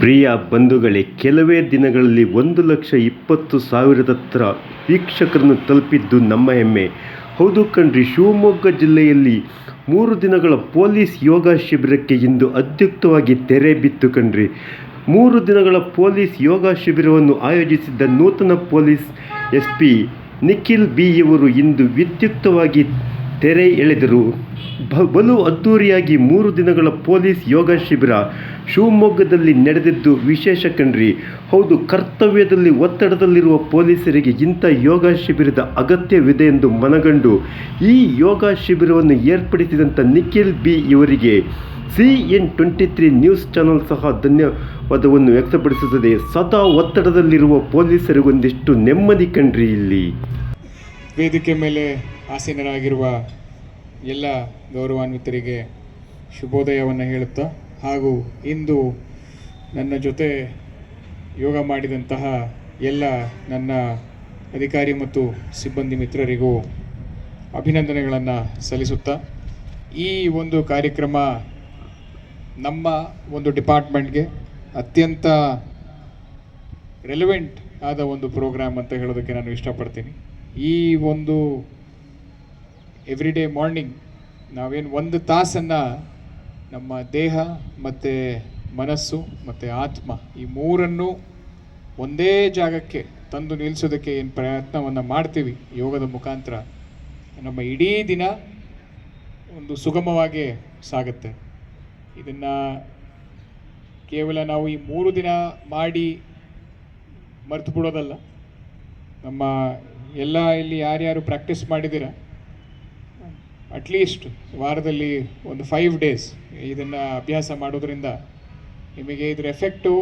ಪ್ರಿಯ ಬಂಧುಗಳೇ, ಕೆಲವೇ ದಿನಗಳಲ್ಲಿ 1,20,000 ವೀಕ್ಷಕರನ್ನು ತಲುಪಿದ್ದು ನಮ್ಮ ಹೆಮ್ಮೆ. ಹೌದು ಕಣ್ರಿ, ಶಿವಮೊಗ್ಗ ಜಿಲ್ಲೆಯಲ್ಲಿ 3 ದಿನಗಳ ಪೊಲೀಸ್ ಯೋಗ ಶಿಬಿರಕ್ಕೆ ಇಂದು ಅದ್ಯುಕ್ತವಾಗಿ ತೆರೆ ಬಿತ್ತು ಕಣ್ರಿ. 3 ದಿನಗಳ ಪೊಲೀಸ್ ಯೋಗ ಶಿಬಿರವನ್ನು ಆಯೋಜಿಸಿದ್ದ ನೂತನ ಪೊಲೀಸ್ SP ನಿಖಿಲ್ ಬಿ ಇವರು ಇಂದು ವಿದ್ಯುಕ್ತವಾಗಿ ತೆರೆ ಎಳೆದರು. ಬಲು ಅದ್ದೂರಿಯಾಗಿ 3 ದಿನಗಳ ಪೊಲೀಸ್ ಯೋಗ ಶಿಬಿರ ಶಿವಮೊಗ್ಗದಲ್ಲಿ ನಡೆದಿದ್ದು ವಿಶೇಷ ಕಣ್ರಿ. ಹೌದು, ಕರ್ತವ್ಯದಲ್ಲಿ ಒತ್ತಡದಲ್ಲಿರುವ ಪೊಲೀಸರಿಗೆ ಇಂಥ ಯೋಗ ಶಿಬಿರದ ಅಗತ್ಯವಿದೆ ಎಂದು ಮನಗಂಡು ಈ ಯೋಗ ಶಿಬಿರವನ್ನು ಏರ್ಪಡಿಸಿದಂಥ ನಿಖಿಲ್ ಬಿ ಇವರಿಗೆ CN23 ನ್ಯೂಸ್ ಚಾನಲ್ ಸಹ ಧನ್ಯವಾದವನ್ನು ವ್ಯಕ್ತಪಡಿಸುತ್ತದೆ. ಸದಾ ಒತ್ತಡದಲ್ಲಿರುವ ಪೊಲೀಸರಿಗೊಂದಿಷ್ಟು ನೆಮ್ಮದಿ ಕಣ್ರಿ. ಇಲ್ಲಿ ವೇದಿಕೆ ಮೇಲೆ ಆಸೀನರಾಗಿರುವ ಎಲ್ಲ ಗೌರವಾನ್ವಿತರಿಗೆ ಶುಭೋದಯವನ್ನು ಹೇಳುತ್ತಾ, ಹಾಗೂ ಇಂದು ನನ್ನ ಜೊತೆ ಯೋಗ ಮಾಡಿದಂತಹ ಎಲ್ಲ ನನ್ನ ಅಧಿಕಾರಿ ಮತ್ತು ಸಿಬ್ಬಂದಿ ಮಿತ್ರರಿಗೂ ಅಭಿನಂದನೆಗಳನ್ನು ಸಲ್ಲಿಸುತ್ತಾ, ಈ ಒಂದು ಕಾರ್ಯಕ್ರಮ ನಮ್ಮ ಒಂದು ಡಿಪಾರ್ಟ್ಮೆಂಟ್ಗೆ ಅತ್ಯಂತ ರೆಲೆವೆಂಟ್ ಆದ ಒಂದು ಪ್ರೋಗ್ರಾಮ್ ಅಂತ ಹೇಳೋದಕ್ಕೆ ನಾನು ಇಷ್ಟಪಡ್ತೀನಿ. ಈ ಒಂದು ಎವ್ರಿಡೇ ಮಾರ್ನಿಂಗ್ ನಾವೇನು 1 ತಾಸನ್ನು ನಮ್ಮ ದೇಹ ಮತ್ತು ಮನಸ್ಸು ಮತ್ತು ಆತ್ಮ ಈ ಮೂರನ್ನು ಒಂದೇ ಜಾಗಕ್ಕೆ ತಂದು ನಿಲ್ಲಿಸೋದಕ್ಕೆ ಏನು ಪ್ರಯತ್ನವನ್ನು ಮಾಡ್ತೀವಿ ಯೋಗದ ಮುಖಾಂತರ, ನಮ್ಮ ಇಡೀ ದಿನ ಒಂದು ಸುಗಮವಾಗಿ ಸಾಗುತ್ತೆ. ಇದನ್ನು ಕೇವಲ ನಾವು ಈ 3 ದಿನ ಮಾಡಿ ಮರೆತು ಬಿಡೋದಲ್ಲ. ನಮ್ಮ ಎಲ್ಲ ಇಲ್ಲಿ ಯಾರ್ಯಾರು ಪ್ರಾಕ್ಟೀಸ್ ಮಾಡಿದ್ದೀರ, ಅಟ್ಲೀಸ್ಟ್ ವಾರದಲ್ಲಿ ಒಂದು 5 ಡೇಸ್ ಇದನ್ನು ಅಭ್ಯಾಸ ಮಾಡೋದ್ರಿಂದ ನಿಮಗೆ ಇದರ ಎಫೆಕ್ಟು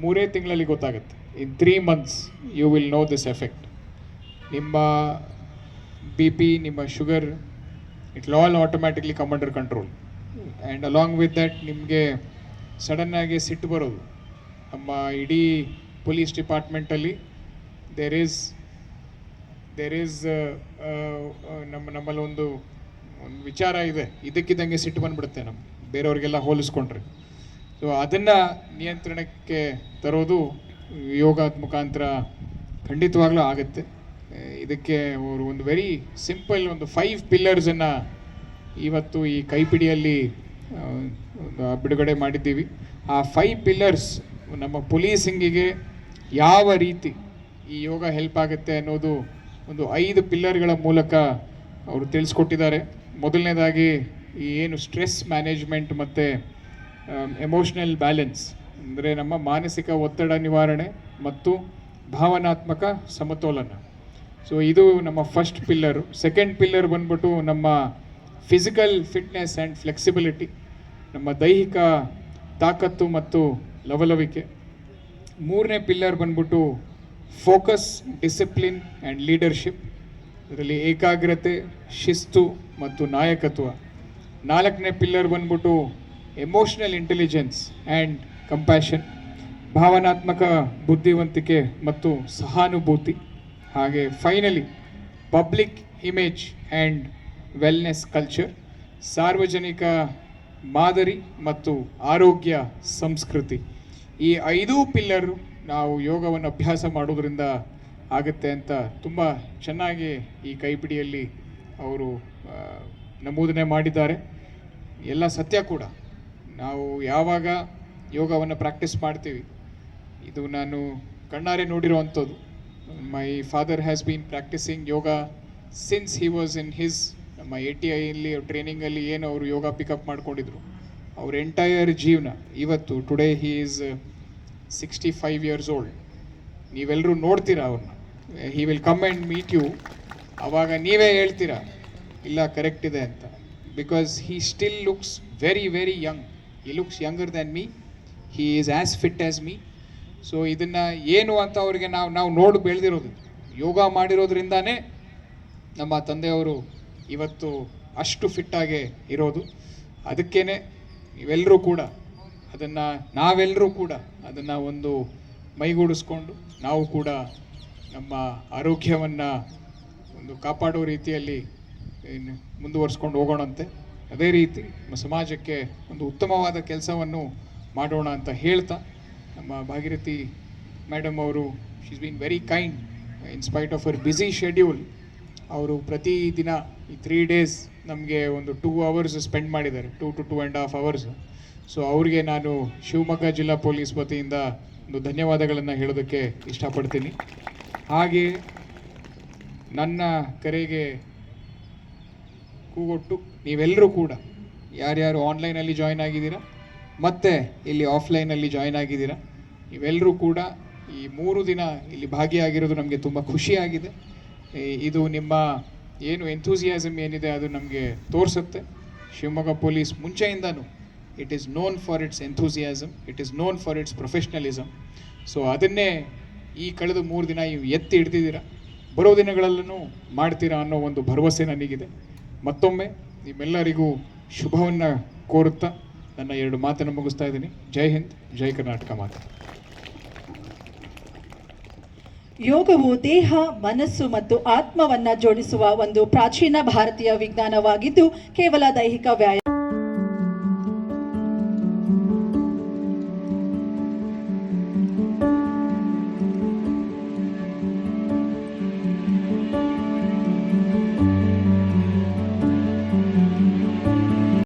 3 ತಿಂಗಳಲ್ಲಿ ಗೊತ್ತಾಗುತ್ತೆ. In 3 months you will know this effect. ನಿಮ್ಮ BP, ನಿಮ್ಮ sugar, it will all automatically come under control. And along with that ನಿಮಗೆ ಸಡನ್ನಾಗಿ ಸಿಟ್ಟು ಬರೋದು. ನಮ್ಮ ಇಡೀ ಪೊಲೀಸ್ ಡಿಪಾರ್ಟ್ಮೆಂಟಲ್ಲಿ ದೇರ್ ಈಸ್ ನಮ್ಮಲ್ಲಿ ಒಂದು ವಿಚಾರ ಇದೆ, ಇದಕ್ಕಿದ್ದಂಗೆ ಸಿಟ್ಟು ಬಂದುಬಿಡುತ್ತೆ ನಮ್ಮ ಬೇರೆಯವ್ರಿಗೆಲ್ಲ ಹೋಲಿಸ್ಕೊಂಡ್ರೆ. ಸೊ ಅದನ್ನು ನಿಯಂತ್ರಣಕ್ಕೆ ತರೋದು ಯೋಗದ ಮುಖಾಂತರ ಖಂಡಿತವಾಗ್ಲೂ ಆಗುತ್ತೆ. ಇದಕ್ಕೆ ಅವರು ಒಂದು ವೆರಿ ಸಿಂಪಲ್ ಒಂದು 5 ಪಿಲ್ಲರ್ಸನ್ನು ಇವತ್ತು ಈ ಕೈಪಿಡಿಯಲ್ಲಿ ಬಿಡುಗಡೆ ಮಾಡಿದ್ದೀವಿ. ಆ 5 ಪಿಲ್ಲರ್ಸ್ ನಮ್ಮ ಪೊಲೀಸಿಂಗಿಗೆ ಯಾವ ರೀತಿ ಈ ಯೋಗ ಹೆಲ್ಪ್ ಆಗುತ್ತೆ ಅನ್ನೋದು ಒಂದು 5 ಪಿಲ್ಲರ್ಗಳ ಮೂಲಕ ಅವರು ತಿಳಿಸ್ಕೊಟ್ಟಿದ್ದಾರೆ. ಮೊದಲನೇದಾಗಿ ಈ ಏನು ಸ್ಟ್ರೆಸ್ ಮ್ಯಾನೇಜ್ಮೆಂಟ್ ಮತ್ತು ಎಮೋಷ್ನಲ್ ಬ್ಯಾಲೆನ್ಸ್, ಅಂದರೆ ನಮ್ಮ ಮಾನಸಿಕ ಒತ್ತಡ ನಿವಾರಣೆ ಮತ್ತು ಭಾವನಾತ್ಮಕ ಸಮತೋಲನ. ಸೊ ಇದು ನಮ್ಮ ಫಸ್ಟ್ ಪಿಲ್ಲರು. ಸೆಕೆಂಡ್ ಪಿಲ್ಲರ್ ಬಂದ್ಬಿಟ್ಟು ನಮ್ಮ ಫಿಸಿಕಲ್ ಫಿಟ್ನೆಸ್ ಆ್ಯಂಡ್ ಫ್ಲೆಕ್ಸಿಬಿಲಿಟಿ, ನಮ್ಮ ದೈಹಿಕ ತಾಕತ್ತು ಮತ್ತು ಲವಲವಿಕೆ. 3ನೇ ಪಿಲ್ಲರ್ ಬಂದ್ಬಿಟ್ಟು ಫೋಕಸ್, ಡಿಸಿಪ್ಲಿನ್ ಆ್ಯಂಡ್ ಲೀಡರ್ಶಿಪ್, ಇದರಲ್ಲಿ ಏಕಾಗ್ರತೆ, ಶಿಸ್ತು ಮತ್ತು ನಾಯಕತ್ವ. 4ನೇ ಪಿಲ್ಲರ್ ಬಂದ್ಬಿಟ್ಟು ಎಮೋಷ್ನಲ್ ಇಂಟೆಲಿಜೆನ್ಸ್ ಆ್ಯಂಡ್ ಕಂಪ್ಯಾಷನ್, ಭಾವನಾತ್ಮಕ ಬುದ್ಧಿವಂತಿಕೆ ಮತ್ತು ಸಹಾನುಭೂತಿ. ಹಾಗೆ finally public image and wellness culture, ಸಾರ್ವಜನಿಕ ಮಾದರಿ ಮತ್ತು ಆರೋಗ್ಯ ಸಂಸ್ಕೃತಿ. ಈ 5 ಪಿಲ್ಲರು ನಾವು ಯೋಗವನ್ನು ಅಭ್ಯಾಸ ಮಾಡೋದ್ರಿಂದ ಆಗುತ್ತೆ ಅಂತ ತುಂಬ ಚೆನ್ನಾಗಿ ಈ ಕೈಪಿಡಿಯಲ್ಲಿ ಅವರು ನಮೂದನೆ ಮಾಡಿದ್ದಾರೆ. ಎಲ್ಲ ಸತ್ಯ ಕೂಡ. ನಾವು ಯಾವಾಗ ಯೋಗವನ್ನು ಪ್ರಾಕ್ಟೀಸ್ ಮಾಡ್ತೀವಿ, ಇದು ನಾನು ಕಣ್ಣಾರೆ ನೋಡಿರುವಂಥದ್ದು. My father has been practising yoga since he was in his ನಮ್ಮ ATIಯಲ್ಲಿ ಟ್ರೈನಿಂಗಲ್ಲಿ ಏನು ಅವರು ಯೋಗ ಪಿಕಪ್ ಮಾಡ್ಕೊಂಡಿದ್ರು, ಅವ್ರ ಎಂಟೈರ್ ಜೀವನ ಇವತ್ತು today he is 65 years old. ನೀವೆಲ್ಲರೂ ನೋಡ್ತೀರಾ ಅವ್ರನ್ನ. He will come and meet you. ಆವಾಗ ನೀವೇ ಹೇಳ್ತೀರಾ ಇಲ್ಲ ಕರೆಕ್ಟ್ ಇದೆ ಅಂತ. Because he still looks very very young. He looks younger than me. He is as fit as me. So ಇದನ್ನು ಏನು ಅಂತ ಅವರಿಗೆ ನಾವು ನೋಡಿ ಬೆಳೆದಿರೋದು, ಯೋಗ ಮಾಡಿರೋದ್ರಿಂದಾನೇ ನಮ್ಮ ತಂದೆಯವರು ಇವತ್ತು ಅಷ್ಟು ಫಿಟ್ಟಾಗಿ ಇರೋದು. ಅದಕ್ಕೇ ನೀವೆಲ್ಲರೂ ಕೂಡ ನಾವೆಲ್ಲರೂ ಕೂಡ ಅದನ್ನು ಒಂದು ಮೈಗೂಡಿಸ್ಕೊಂಡು ನಾವು ಕೂಡ ನಮ್ಮ ಆರೋಗ್ಯವನ್ನು ಒಂದು ಕಾಪಾಡೋ ರೀತಿಯಲ್ಲಿ ಮುಂದುವರಿಸ್ಕೊಂಡು ಹೋಗೋಣಂತೆ. ಅದೇ ರೀತಿ ನಮ್ಮ ಸಮಾಜಕ್ಕೆ ಒಂದು ಉತ್ತಮವಾದ ಕೆಲಸವನ್ನು ಮಾಡೋಣ ಅಂತ ಹೇಳ್ತಾ, ನಮ್ಮ ಭಾಗೀರಥಿ ಮೇಡಮ್ ಅವರು she is been very kind in spite of our busy schedule. ಅವರು ಪ್ರತಿದಿನ ಈ 3 days ನಮಗೆ ಒಂದು 2 hours ಸ್ಪೆಂಡ್ ಮಾಡಿದ್ದಾರೆ, 2 to 2.5 hours. ಸೊ ಅವ್ರಿಗೆ ನಾನು ಶಿವಮೊಗ್ಗ ಜಿಲ್ಲಾ ಪೊಲೀಸ್ ವತಿಯಿಂದ ಒಂದು ಧನ್ಯವಾದಗಳನ್ನು ಹೇಳೋದಕ್ಕೆ ಇಷ್ಟಪಡ್ತೀನಿ. ಹಾಗೆ ನನ್ನ ಕರೆಗೆ ಕೂಗೊಟ್ಟು ನೀವೆಲ್ಲರೂ ಕೂಡ ಯಾರ್ಯಾರು ಆನ್ಲೈನಲ್ಲಿ ಜಾಯ್ನ್ ಆಗಿದ್ದೀರಾ ಮತ್ತು ಇಲ್ಲಿ ಆಫ್ಲೈನಲ್ಲಿ ಜಾಯ್ನ್ ಆಗಿದ್ದೀರಾ, ನೀವೆಲ್ಲರೂ ಕೂಡ ಈ 3 ದಿನ ಇಲ್ಲಿ ಭಾಗಿಯಾಗಿರೋದು ನಮಗೆ ತುಂಬ ಖುಷಿಯಾಗಿದೆ. ಇದು ನಿಮ್ಮ ಏನು ಎಂಥೂಸಿಯಾಸಮ್ ಏನಿದೆ ಅದು ನಮಗೆ ತೋರಿಸುತ್ತೆ. ಶಿವಮೊಗ್ಗ ಪೊಲೀಸ್ ಮುಂಚೆಯಿಂದನೂ it is known for its enthusiasm, it is known for its professionalism. So ಅದನ್ನೇ ಈ ಕಳೆದ 3 ದಿನ ನೀವು ಎತ್ತಿ ಹಿಡ್ದಿದ್ದೀರಾ, ಬರೋ ದಿನಗಳಲ್ಲೂ ಮಾಡ್ತೀರಾ ಅನ್ನೋ ಒಂದು ಭರವಸೆ ನನಗಿದೆ. ಮತ್ತೊಮ್ಮೆ ನಿಮ್ಮೆಲ್ಲರಿಗೂ ಶುಭವನ್ನು ಕೋರುತ್ತಾ ನನ್ನ 2 ಮಾತನ್ನು ಮುಗಿಸ್ತಾ ಇದ್ದೀನಿ. ಜೈ ಹಿಂದ್, ಜೈ ಕರ್ನಾಟಕ ಮಾತೆ. ಯೋಗವು ದೇಹ, ಮನಸ್ಸು ಮತ್ತು ಆತ್ಮವನ್ನ ಜೋಡಿಸುವ ಒಂದು ಪ್ರಾಚೀನ ಭಾರತೀಯ ವಿಜ್ಞಾನವಾಗಿದ್ದು ಕೇವಲ ದೈಹಿಕ ವ್ಯಾಯಾಮ